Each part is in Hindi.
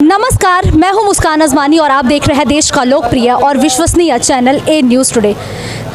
नमस्कार, मैं हूं मुस्कान अजमानी और आप देख रहे हैं देश का लोकप्रिय और विश्वसनीय चैनल ए न्यूज़ टुडे।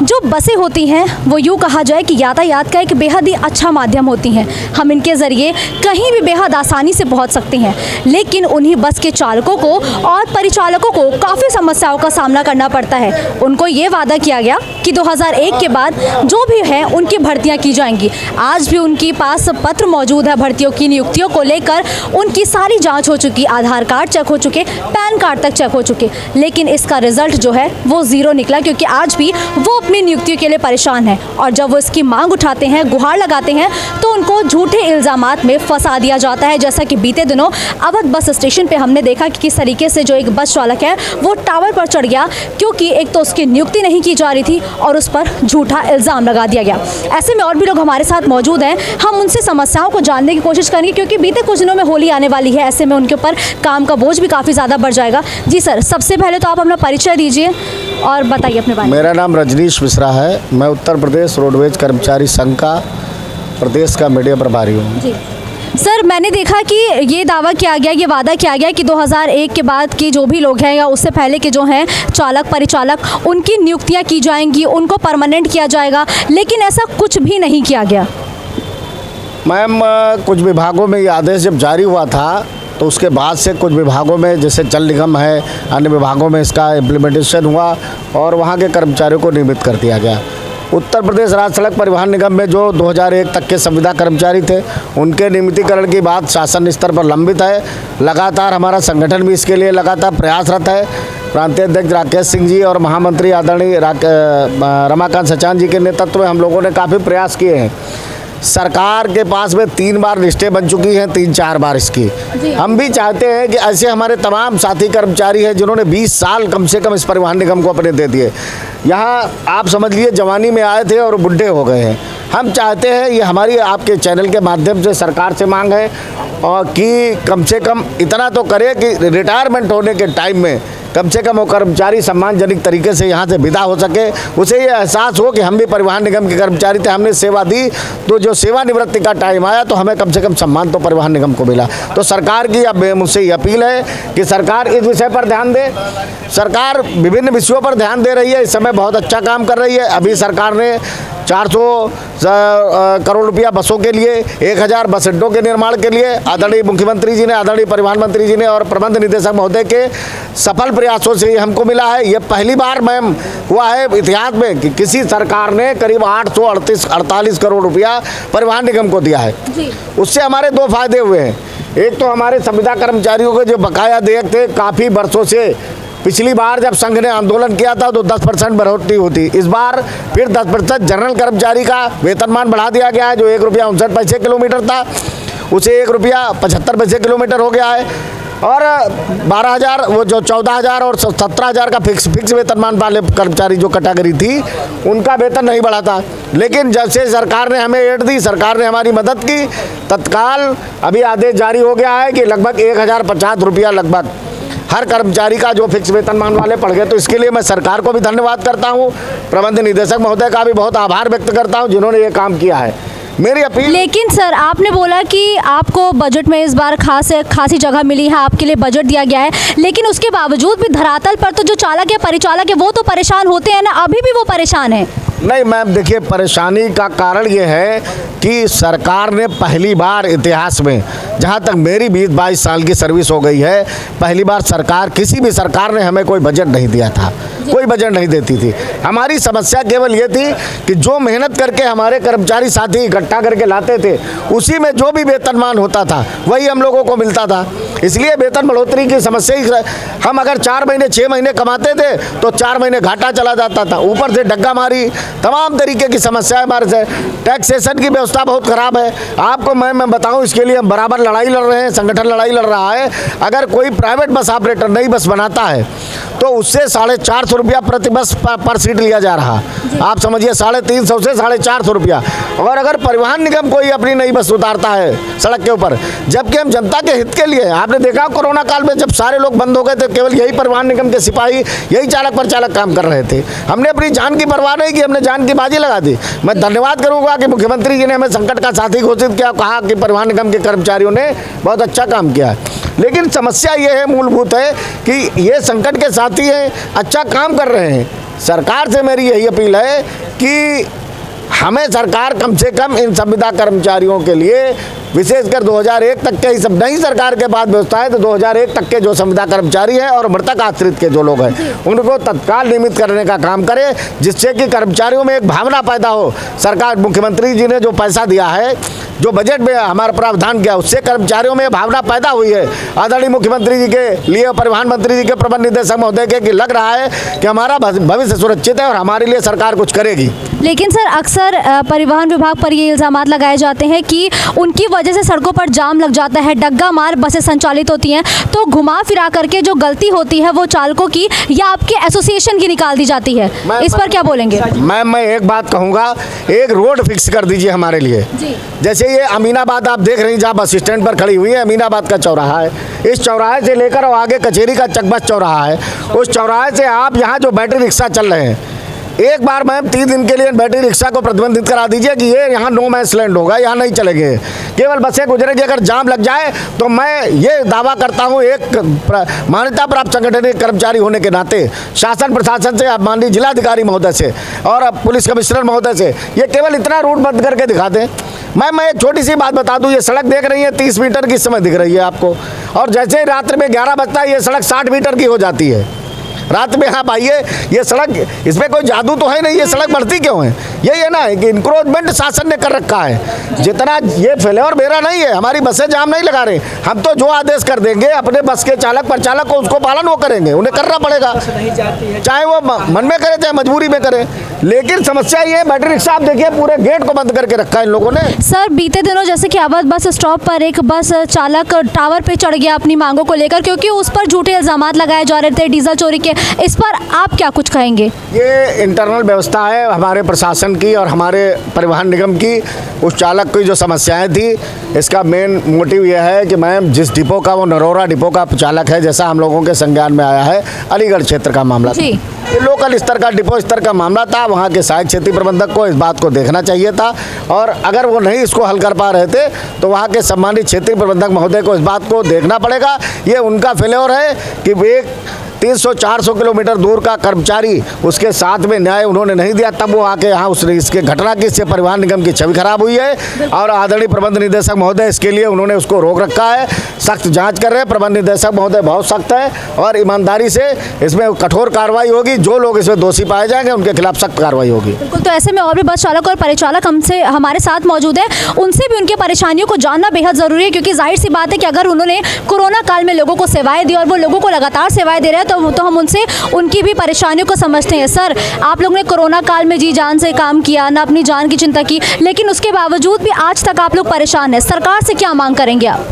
जो बसें होती हैं वो यूँ कहा जाए कि यातायात का एक बेहद ही अच्छा माध्यम होती हैं। हम इनके ज़रिए कहीं भी बेहद आसानी से पहुंच सकते हैं, लेकिन उन्हीं बस के चालकों को और परिचालकों को काफ़ी समस्याओं का सामना करना पड़ता है। उनको ये वादा किया गया कि 2001 के बाद जो भी है उनकी भर्तियाँ की जाएंगी। आज भी उनके पास पत्र मौजूद है भर्तियों की नियुक्तियों को लेकर। उनकी सारी जाँच हो चुकी, आधार कार्ड चेक हो चुके, पैन कार्ड तक चेक हो चुके, लेकिन इसका रिजल्ट जो है वो ज़ीरो निकला, क्योंकि आज भी वो अपनी नियुक्तियों के लिए परेशान है। और जब वो इसकी मांग उठाते हैं, गुहार लगाते हैं, तो उनको झूठे इल्ज़ामात में फंसा दिया जाता है। जैसा कि बीते दिनों अवध बस स्टेशन पे हमने देखा कि किस तरीके से जो एक बस चालक है वो टावर पर चढ़ गया, क्योंकि एक तो उसकी नियुक्ति नहीं की जा रही थी और उस पर झूठा इल्ज़ाम लगा दिया गया। ऐसे में और भी लोग हमारे साथ मौजूद हैं, हम उनसे समस्याओं को जानने की कोशिश करेंगे, क्योंकि बीते कुछ दिनों में होली आने वाली है। ऐसे में उनके ऊपर काम का बोझ भी काफ़ी ज़्यादा बढ़ जाएगा। जी सर, सबसे पहले तो आप अपना परिचय दीजिए और बताइए अपने बारे में। मेरा नाम रजनीश मिश्रा है। मैं उत्तर प्रदेश रोडवेज कर्मचारी संघ का प्रदेश का मीडिया प्रभारी हूँ। जी सर, मैंने देखा कि ये दावा किया गया, ये वादा किया गया कि 2001 के बाद की जो भी लोग हैं या उससे पहले के जो हैं चालक परिचालक, उनकी नियुक्तियां की जाएंगी, उनको परमानेंट किया जाएगा, लेकिन ऐसा कुछ भी नहीं किया गया। मैम, कुछ विभागों में ये आदेश जब जारी हुआ था तो उसके बाद से कुछ विभागों में, जैसे जल निगम है, अन्य विभागों में इसका इम्प्लीमेंटेशन हुआ और वहाँ के कर्मचारियों को नियमित कर दिया गया। उत्तर प्रदेश राज्य सड़क परिवहन निगम में जो 2001 तक के संविदा कर्मचारी थे, उनके नियमितीकरण की बात शासन स्तर पर लंबित है। लगातार हमारा संगठन भी इसके लिए लगातार प्रयासरत है। प्रांतीय अध्यक्ष राकेश सिंह जी और महामंत्री आदरणीय रमाकांत सचान जी के नेतृत्व में हम लोगों ने काफ़ी प्रयास किए हैं। सरकार के पास में 3 बार लिस्टें बन चुकी हैं, 3-4 बार इसकी। हम भी चाहते हैं कि ऐसे हमारे तमाम साथी कर्मचारी हैं जिन्होंने 20 साल कम से कम इस परिवहन निगम को अपने दे दिए। यहाँ आप समझ लीजिए जवानी में आए थे और बुढ़े हो गए हैं। हम चाहते हैं, ये हमारी आपके चैनल के माध्यम से सरकार से मांग है और कि कम से कम इतना तो करे कि रिटायरमेंट होने के टाइम में कम से कम वो कर्मचारी सम्मानजनक तरीके से यहाँ से विदा हो सके। उसे ये एहसास हो कि हम भी परिवहन निगम के कर्मचारी थे, हमने सेवा दी, तो जो सेवानिवृत्ति का टाइम आया तो हमें कम से कम सम्मान तो परिवहन निगम को मिला। तो सरकार की अब मुझसे ये अपील है कि सरकार इस विषय पर ध्यान दे। सरकार विभिन्न विषयों पर ध्यान दे रही है, इस समय बहुत अच्छा काम कर रही है। अभी सरकार ने 400 करोड़ रुपया बसों के लिए, 1000 बस अड्डों के निर्माण के लिए आदरणीय मुख्यमंत्री जी ने, आदरणीय परिवहन मंत्री जी ने और प्रबंध निदेशक महोदय के सफल प्रयासों से हमको मिला है। ये पहली बार मैम हुआ है इतिहास में कि किसी सरकार ने करीब 848 करोड़ रुपया परिवहन निगम को दिया है। उससे हमारे 2 फायदे हुए हैं। एक तो हमारे संविदा कर्मचारियों के जो बकाया देयक थे काफ़ी वर्षों से, पिछली बार जब संघ ने आंदोलन किया था तो 10% बढ़ोतरी होती, इस बार फिर 10% जनरल कर्मचारी का वेतनमान बढ़ा दिया गया है। जो 1 रुपया 59 पैसे किलोमीटर था, उसे 1 रुपया 75 पैसे किलोमीटर हो गया है। और 12,000 वो जो 14,000 और 17,000 का फिक्स वेतनमान वाले कर्मचारी जो कैटेगरी थी, उनका वेतन नहीं बढ़ा था। लेकिन जब से सरकार ने हमें एड दी, सरकार ने हमारी मदद की, तत्काल अभी आदेश जारी हो गया है कि लगभग 1050 रुपया लगभग हर कर्मचारी का जो फिक्स वेतनमान वाले पड़ गए। तो इसके लिए मैं सरकार को भी धन्यवाद करता हूँ, प्रबंध निदेशक महोदय का भी बहुत आभार व्यक्त करता हूँ जिन्होंने ये काम किया है। मेरी अपील। लेकिन सर, आपने बोला कि आपको बजट में इस बार खासी जगह मिली है, आपके लिए बजट दिया गया है, लेकिन उसके बावजूद भी धरातल पर तो जो चालक है परिचालक है वो तो परेशान होते हैं ना, अभी भी वो परेशान है। नहीं मैम, देखिए, परेशानी का कारण ये है कि सरकार ने पहली बार इतिहास में, जहाँ तक मेरी 20-22 साल की सर्विस हो गई है, पहली बार सरकार, किसी भी सरकार ने हमें कोई बजट नहीं दिया था, कोई बजट नहीं देती थी। हमारी समस्या केवल ये थी कि जो मेहनत करके हमारे कर्मचारी साथी इकट्ठा करके लाते थे, उसी में जो भी वेतनमान होता था वही हम लोगों को मिलता था। इसलिए वेतन बढ़ोतरी की समस्या ही, हम अगर 4 महीने 6 महीने कमाते थे तो 4 महीने घाटा चला जाता था, ऊपर से डग्गा मारी, तमाम तरीके की समस्याएं हमारे से। टैक्सेशन की व्यवस्था बहुत ख़राब है। आपको मैं बताऊं, इसके लिए हम बराबर लड़ाई लड़ रहे हैं, संगठन लड़ाई लड़ रहा है। अगर कोई प्राइवेट बस ऑपरेटर नई बस बनाता है तो उससे 450 रुपया प्रति बस पर सीट लिया जा रहा। आप समझिए 350 से 450 रुपया। और अगर परिवहन निगम कोई अपनी नई बस उतारता है सड़क के ऊपर, जबकि हम जनता के हित के लिए, आपने देखा कोरोना काल में जब सारे लोग बंद हो गए थे, केवल यही परिवहन निगम के सिपाही, यही चालक परिचालक काम कर रहे थे। हमने अपनी जान की परवाह नहीं की, हमने जान की बाजी लगा दी। मैं धन्यवाद करूंगा कि मुख्यमंत्री जी ने हमें संकट का साथी घोषित किया, कहा कि परिवहन निगम के कर्मचारियों ने बहुत अच्छा काम किया है। लेकिन समस्या ये है, मूलभूत है कि ये संकट के साथी हैं, अच्छा काम कर रहे हैं। सरकार से मेरी यही अपील है कि हमें सरकार कम से कम इन संविदा कर्मचारियों के लिए, विशेषकर 2001 तक के ही, सब नई सरकार के बाद व्यवस्था है तो 2001 तक के जो संविदा कर्मचारी हैं और मृतक आश्रित के जो लोग हैं उनको तत्काल नियमित करने का काम करें, जिससे कि कर्मचारियों में एक भावना पैदा हो। सरकार, मुख्यमंत्री जी ने जो पैसा दिया है, जो बजट में हमारा प्रावधान किया, उससे कर्मचारियों में भावना पैदा हुई है। आदरणीय मुख्यमंत्री जी के लिए, परिवहन मंत्री जी के, प्रबंध निदेशक महोदय के लग रहा है कि हमारा भविष्य सुरक्षित है और हमारे लिए सरकार कुछ करेगी। लेकिन सर, अक्सर परिवहन विभाग पर ये इल्ज़ाम लगाए जाते हैं कि उनकी वजह से सड़कों पर जाम लग जाता है, डग्गा मार बसें संचालित होती हैं, तो घुमा फिरा करके जो गलती होती है वो चालकों की या आपके एसोसिएशन की निकाल दी जाती है। इस पर क्या बोलेंगे? मैं एक बात कहूँगा, एक रोड फिक्स कर दीजिए हमारे लिए। जैसे ये अमीनाबाद आप देख रही हैं, जहाँ बस स्टैंड पर खड़ी हुई है, अमीनाबाद का चौराहा है। इस चौराहे से लेकर और आगे कचेरी का चकबस चौराहा है। उस चौराहे से आप यहाँ जो बैटरी रिक्शा चल रहे हैं, एक बार मैम 3 दिन के लिए बैटरी रिक्शा को प्रतिबंधित करा दीजिए कि ये यहाँ नो मैंस लैंड होगा, यहाँ नहीं चलेंगे, केवल बसें गुजरेगी। अगर जाम लग जाए तो मैं ये दावा करता हूँ, एक मान्यता प्राप्त संगठन के कर्मचारी होने के नाते, शासन प्रशासन से, माननीय जिलाधिकारी महोदय से और पुलिस कमिश्नर महोदय से, ये केवल इतना रूट बंद करके दिखा दें। मैं एक छोटी सी बात बता दूं, ये सड़क देख रही है 30 मीटर की इस समय दिख रही है आपको, और जैसे ही रात्रि में 11 बजता है ये सड़क 60 मीटर की हो जाती है। रात में आप आइए, ये सड़क, इसमें कोई जादू तो है नहीं, ये सड़क बढ़ती क्यों है? यही है ना कि इंक्रोचमेंट शासन ने कर रखा है। जितना ये फेल्योर मेरा नहीं है, हमारी बसें जाम नहीं लगा रहे, हम तो जो आदेश कर देंगे अपने बस के चालक परिचालक को, उसको पालन वो करेंगे, उन्हें करना पड़ेगा, चाहे वो मन में करे चाहे मजबूरी में करे। लेकिन समस्या ये है, बैटरी रिक्शा आप देखिए पूरे गेट को बंद करके रखा है इन लोगों ने। सर, बीते दिनों जैसे कि अवध बस स्टॉप पर एक बस चालक टावर पे चढ़ गया अपनी मांगों को लेकर, क्योंकि उस पर झूठे इल्जाम लगाए जा रहे थे डीजल चोरी के। इस पर आप क्या कुछ कहेंगे? ये इंटरनल व्यवस्था है हमारे प्रशासन की और हमारे परिवहन निगम की। उस चालक की जो समस्याएं थी, इसका मेन मोटिव यह है कि मैम, जिस डिपो का, वो नरोरा डिपो का चालक है, जैसा हम लोगों के संज्ञान में आया है, अलीगढ़ क्षेत्र का मामला था। ये लोकल स्तर का, डिपो स्तर का मामला था। वहाँ के सहायक क्षेत्रीय प्रबंधक को इस बात को देखना चाहिए था, और अगर वो नहीं इसको हल कर पा रहे थे तो वहाँ के सम्मानित क्षेत्रीय प्रबंधक महोदय को इस बात को देखना पड़ेगा। ये उनका फेल्योर है कि एक 300-400 किलोमीटर दूर का कर्मचारी, उसके साथ में न्याय उन्होंने नहीं दिया, तब वो आके यहाँ उसने इसके घटना की, इससे परिवहन निगम की छवि खराब हुई है। और आदरणीय प्रबंध निदेशक महोदय इसके लिए उन्होंने उसको रोक रखा है, सख्त जांच कर रहे हैं। प्रबंध निदेशक महोदय बहुत सख्त है और ईमानदारी से इसमें कठोर कार्रवाई होगी। जो लोग इसमें दोषी पाए जाएंगे उनके खिलाफ सख्त कार्रवाई होगी। बिल्कुल, तो ऐसे में और भी बस चालक और परिचालक हमारे साथ मौजूद है, उनसे भी उनकी परेशानियों को जानना बेहद ज़रूरी है, क्योंकि जाहिर सी बात है कि अगर उन्होंने कोरोना काल में लोगों को सेवाएं दी और वो लोगों को लगातार सेवाएं दे रहे हैं तो हम उनसे उनकी भी परेशानियों को समझते हैं। सर, आप लोगों ने कोरोना काल में जी जान से काम किया, ना अपनी जान की चिंता की, लेकिन उसके बावजूद भी आज तक आप लोग परेशान हैं। सरकार से क्या मांग करेंगे आप?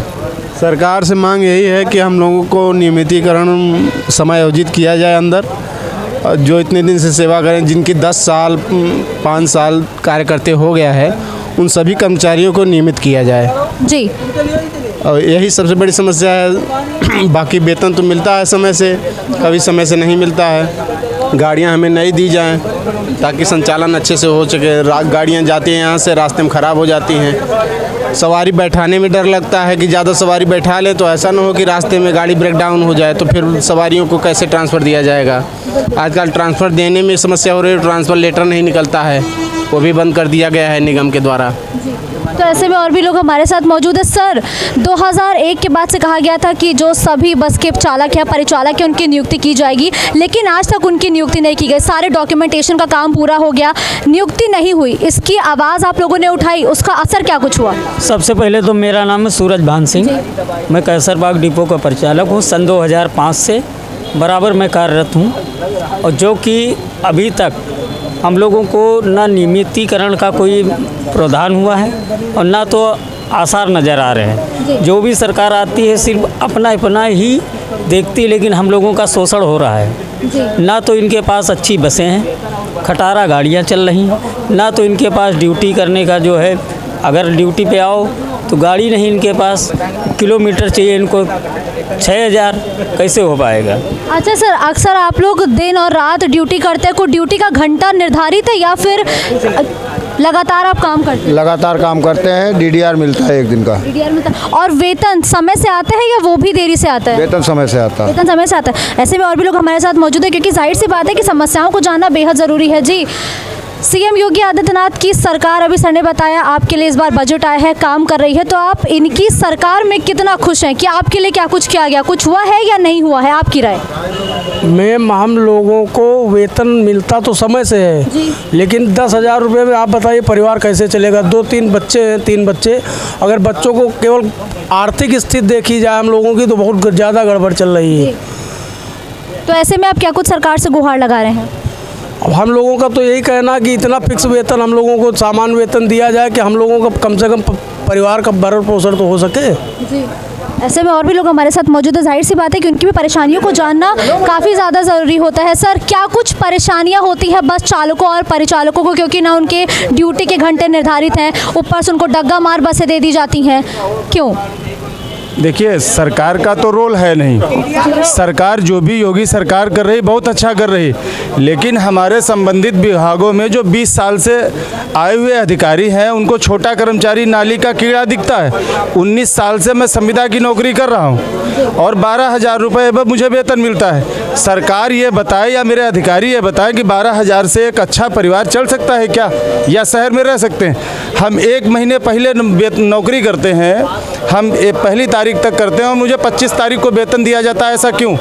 सरकार से मांग यही है कि हम लोगों को नियमितीकरण समायोजित किया जाए अंदर, जो इतने दिन से सेवा करें, जिनकी 10 साल 5 साल कार्य करते हो गया है, उन सभी कर्मचारियों को नियमित किया जाए जी। और यही सबसे बड़ी समस्या है। बाकी वेतन तो मिलता है समय से, कभी समय से नहीं मिलता है। गाड़ियां हमें नहीं दी जाएं ताकि संचालन अच्छे से हो सके। गाड़ियां जाती हैं यहाँ से, रास्ते में ख़राब हो जाती हैं। सवारी बैठाने में डर लगता है कि ज़्यादा सवारी बैठा लें तो ऐसा ना हो कि रास्ते में गाड़ी ब्रेक डाउन हो जाए, तो फिर सवारियों को कैसे ट्रांसफ़र दिया जाएगा। आजकल ट्रांसफ़र देने में समस्या हो रही है, ट्रांसफ़र लेटर नहीं निकलता है, वो भी बंद कर दिया गया है निगम के द्वारा। तो ऐसे में और भी लोग हमारे साथ मौजूद है। सर, 2001 के बाद से कहा गया था कि जो सभी बस के चालक या परिचालक है उनकी नियुक्ति की जाएगी, लेकिन आज तक उनकी नियुक्ति नहीं की गई। सारे डॉक्यूमेंटेशन का काम पूरा हो गया, नियुक्ति नहीं हुई। इसकी आवाज़ आप लोगों ने उठाई, उसका असर क्या कुछ हुआ? सबसे पहले तो मेरा नाम है सूरज भान सिंह, मैं कैसरबाग डिपो का परिचालक हूँ। सन 2005 से बराबर मैं कार्यरत हूँ, और जो कि अभी तक हम लोगों को ना नियमितीकरण का कोई प्रावधान हुआ है और ना तो आसार नज़र आ रहे हैं। जो भी सरकार आती है सिर्फ अपना ही देखती है, लेकिन हम लोगों का शोषण हो रहा है। ना तो इनके पास अच्छी बसें हैं, खटारा गाड़ियाँ चल रही हैं, ना तो इनके पास ड्यूटी करने का जो है, अगर ड्यूटी पे आओ तो गाड़ी नहीं इनके पास, किलोमीटर चाहिए इनको 6000, कैसे हो पाएगा? अच्छा सर, अक्सर आप लोग दिन और रात ड्यूटी करते हैं, कोई ड्यूटी का घंटा निर्धारित है या फिर लगातार आप काम करते हैं? लगातार काम करते हैं, डीडीआर मिलता है एक दिन का। डीडीआर में और वेतन समय से आता है या वो भी देरी से आता है? वेतन समय से आता है। वेतन समय से आता है। ऐसे में और भी लोग हमारे साथ मौजूद है, क्योंकि जाहिर सी बात है कि समस्याओं को जानना बेहद ज़रूरी है। जी, सीएम योगी आदित्यनाथ की सरकार, अभी सर ने बताया आपके लिए इस बार बजट आया है, काम कर रही है, तो आप इनकी सरकार में कितना खुश हैं? कि आपके लिए क्या कुछ किया गया, कुछ हुआ है या नहीं हुआ है, आपकी राय? मैम, हम लोगों को वेतन मिलता तो समय से है जी। लेकिन 10,000 रुपये में आप बताइए परिवार कैसे चलेगा? 2-3 बच्चे हैं, 3 बच्चे, अगर बच्चों को केवल आर्थिक स्थिति देखी जाए हम लोगों की तो बहुत ज़्यादा गड़बड़ चल रही है। तो ऐसे में आप क्या कुछ सरकार से गुहार लगा रहे हैं? अब हम लोगों का तो यही कहना कि इतना फिक्स वेतन हम लोगों को सामान्य वेतन दिया जाए कि हम लोगों का कम से कम परिवार का भरण पोषण तो हो सके। जी, ऐसे में और भी लोग हमारे साथ मौजूद है। जाहिर सी बात है कि उनकी भी परेशानियों को जानना काफ़ी ज़्यादा ज़रूरी होता है। सर, क्या कुछ परेशानियां होती है बस चालकों और परिचालकों को, क्योंकि ना उनके ड्यूटी के घंटे निर्धारित हैं, ऊपर से उनको डग्गा मार बसें दे दी जाती हैं, क्यों? देखिए, सरकार का तो रोल है नहीं। सरकार जो भी योगी सरकार कर रही बहुत अच्छा कर रही, लेकिन हमारे संबंधित विभागों में जो 20 साल से आए हुए अधिकारी हैं उनको छोटा कर्मचारी नाली का कीड़ा दिखता है। 19 साल से मैं संविदा की नौकरी कर रहा हूं और 12,000 रुपये अब मुझे वेतन मिलता है। सरकार ये बताए या मेरे अधिकारी ये बताएं कि 12,000 से एक अच्छा परिवार चल सकता है क्या, या शहर में रह सकते हैं? हम 1 महीने पहले नौकरी करते हैं, हम पहली तारीख तक करते हैं और मुझे 25 तारीख को वेतन दिया जाता है, ऐसा क्यों?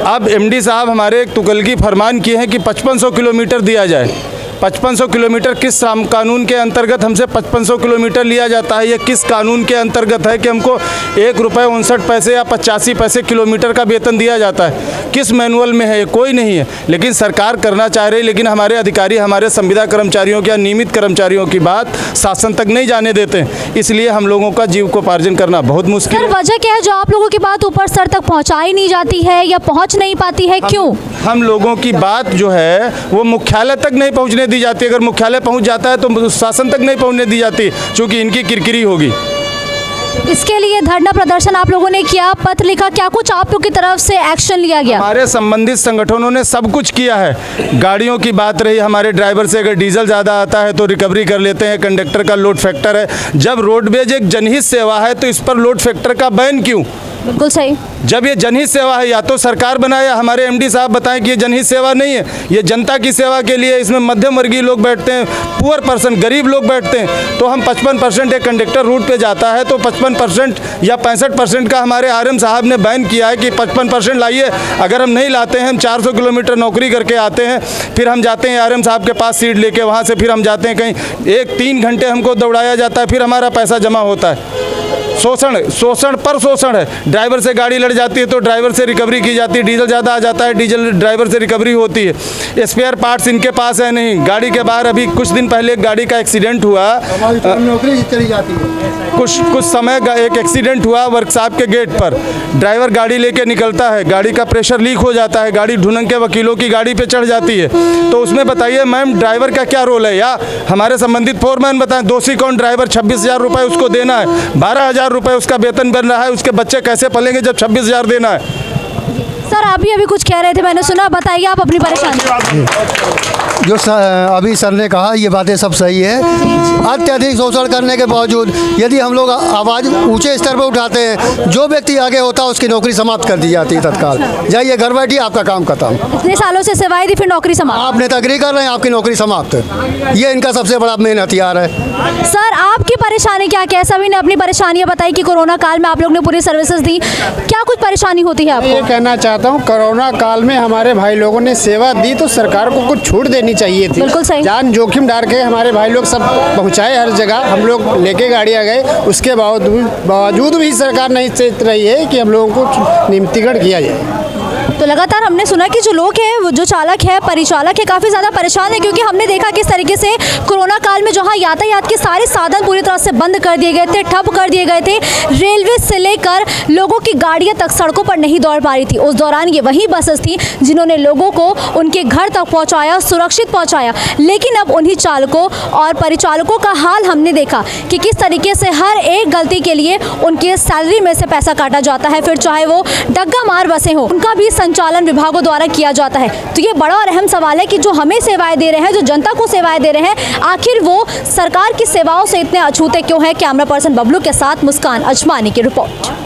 अब एमडी साहब हमारे एक तुगलकी फरमान किए हैं कि 5500 किलोमीटर दिया जाए। 5500 किलोमीटर किस कानून के अंतर्गत हमसे 5500 किलोमीटर लिया जाता है? ये किस कानून के अंतर्गत है कि हमको ₹1.59 या 85 पैसे किलोमीटर का वेतन दिया जाता है? किस मैनुअल में है? कोई नहीं है। लेकिन सरकार करना चाह रही, लेकिन हमारे अधिकारी हमारे संविदा कर्मचारियों की या नियमित कर्मचारियों की बात शासन तक नहीं जाने देते हैं। इसलिए हम लोगों का जीविकोपार्जन करना बहुत मुश्किल है। वजह क्या है जो आप लोगों की बात ऊपर स्तर तक पहुँचाई नहीं जाती है या पहुँच नहीं पाती है, क्यों? हम लोगों की बात जो है वो मुख्यालय तक नहीं पहुंचने दी जाती। अगर मुख्यालय पहुंच जाता है तो शासन तक नहीं पहुंचने दी जाती, क्योंकि इनकी किरकिरी होगी। इसके लिए धरना प्रदर्शन आप लोगों ने किया, पत्र लिखा, क्या कुछ आप लोग की तरफ से एक्शन लिया गया? हमारे संबंधित संगठनों ने सब कुछ किया है। गाड़ियों की बात रही, हमारे ड्राइवर से अगर डीजल ज़्यादा आता है तो रिकवरी कर लेते हैं। कंडक्टर का लोड फैक्टर है। जब रोडवेज एक जनहित सेवा है तो इस पर लोड फैक्टर का बैन क्यों? बिल्कुल सही। जब ये जनहित सेवा है, या तो सरकार बनाए या हमारे एमडी साहब बताएं कि ये जनहित सेवा नहीं है, ये जनता की सेवा के लिए। इसमें मध्यम वर्गीय लोग बैठते हैं, पुअर पर्सन, गरीब लोग बैठते हैं। तो हम 55% एक कंडक्टर रूट पे जाता है तो 55% या 65% का हमारे आरएम साहब ने बैन किया है कि 55% लाइए। अगर हम नहीं लाते हैं, हम 400 किलोमीटर नौकरी करके आते हैं, फिर हम जाते हैं आरएम साहब के पास सीट लेके, वहाँ से फिर हम जाते हैं कहीं 3 घंटे हमको दौड़ाया जाता है, फिर हमारा पैसा जमा होता है। शोषण पर शोषण है। ड्राइवर से गाड़ी लड़ जाती है तो ड्राइवर से रिकवरी की जाती है। डीजल ज़्यादा आ जाता है, डीजल ड्राइवर से रिकवरी होती है। स्पेयर पार्ट्स इनके पास है नहीं। गाड़ी के बाहर अभी कुछ दिन पहले एक गाड़ी का एक्सीडेंट हुआ, नौकरी चली जाती है। कुछ समय एक एक्सीडेंट हुआ वर्कशॉप के गेट पर। ड्राइवर गाड़ी लेके निकलता है, गाड़ी का प्रेशर लीक हो जाता है, गाड़ी ढूंढ के वकीलों की गाड़ी पे चढ़ जाती है। तो उसमें बताइए मैम, ड्राइवर का क्या रोल है? या हमारे संबंधित फोरमैन बताएं, दोषी कौन? ड्राइवर 26,000 रुपये उसको देना है, 12,000 रुपये उसका वेतन बन रहा है, उसके बच्चे कैसे पलेंगे जब 26,000 देना है? सर, आप भी अभी कुछ कह रहे थे, मैंने सुना, बताइए आप अपनी परेशानी। जो अभी सर ने कहा ये बातें सब सही है। अत्यधिक शोषण करने के बावजूद यदि हम लोग आवाज़ ऊंचे स्तर पर उठाते हैं, जो व्यक्ति आगे होता है उसकी नौकरी समाप्त कर दी जाती है तत्काल। जाइए घर बैठिए, आपका काम खत्म। इतने सालों से सेवाएं दी, फिर नौकरी समाप्त। आप नेतागिरी कर रहे हैं, आपकी नौकरी समाप्त। ये इनका सबसे बड़ा मेन हथियार है। सर, आपकी परेशानी क्या है? सभी ने अपनी परेशानियां बताई कि कोरोना काल में आप लोग ने पूरी सर्विसेज दी, क्या कुछ परेशानी होती है आपको? ये कहना चाहता हूँ, कोरोना काल में हमारे भाई लोगों ने सेवा दी तो सरकार को कुछ छूट देनी चाहिए थी। बिल्कुल सही। जान जोखिम डाल के हमारे भाई लोग सब पहुँचाए हर जगह, हम लोग लेके गाड़ियाँ गए, उसके बावजूद भी सरकार नहीं सोच रही है कि हम लोगों को नियमितीकरण किया जाए। तो लगातार हमने सुना कि जो लोग हैं, वो जो चालक है, परिचालक है, काफ़ी ज़्यादा परेशान है, क्योंकि हमने देखा किस तरीके से कोरोना काल में जहां यातायात के सारे साधन पूरी तरह से बंद कर दिए गए थे, ठप कर दिए गए थे, रेलवे से लेकर लोगों की गाड़ियां तक सड़कों पर नहीं दौड़ पा रही थी। उस दौरान ये वही बसेस थी जिन्होंने लोगों को उनके घर तक पहुँचाया, सुरक्षित पहुँचाया। लेकिन अब उन्हीं चालकों और परिचालकों का हाल हमने देखा कि किस तरीके से हर एक गलती के लिए उनके सैलरी में से पैसा काटा जाता है, फिर चाहे वो डग्गा मार बसें हो, उनका भी संचालन विभागों द्वारा किया जाता है। तो ये बड़ा और अहम सवाल है कि जो हमें सेवाएं दे रहे हैं, जो जनता को सेवाएं दे रहे हैं, आखिर वो सरकार की सेवाओं से इतने अछूते क्यों हैं। कैमरा पर्सन बबलू के साथ मुस्कान अजमानी की रिपोर्ट।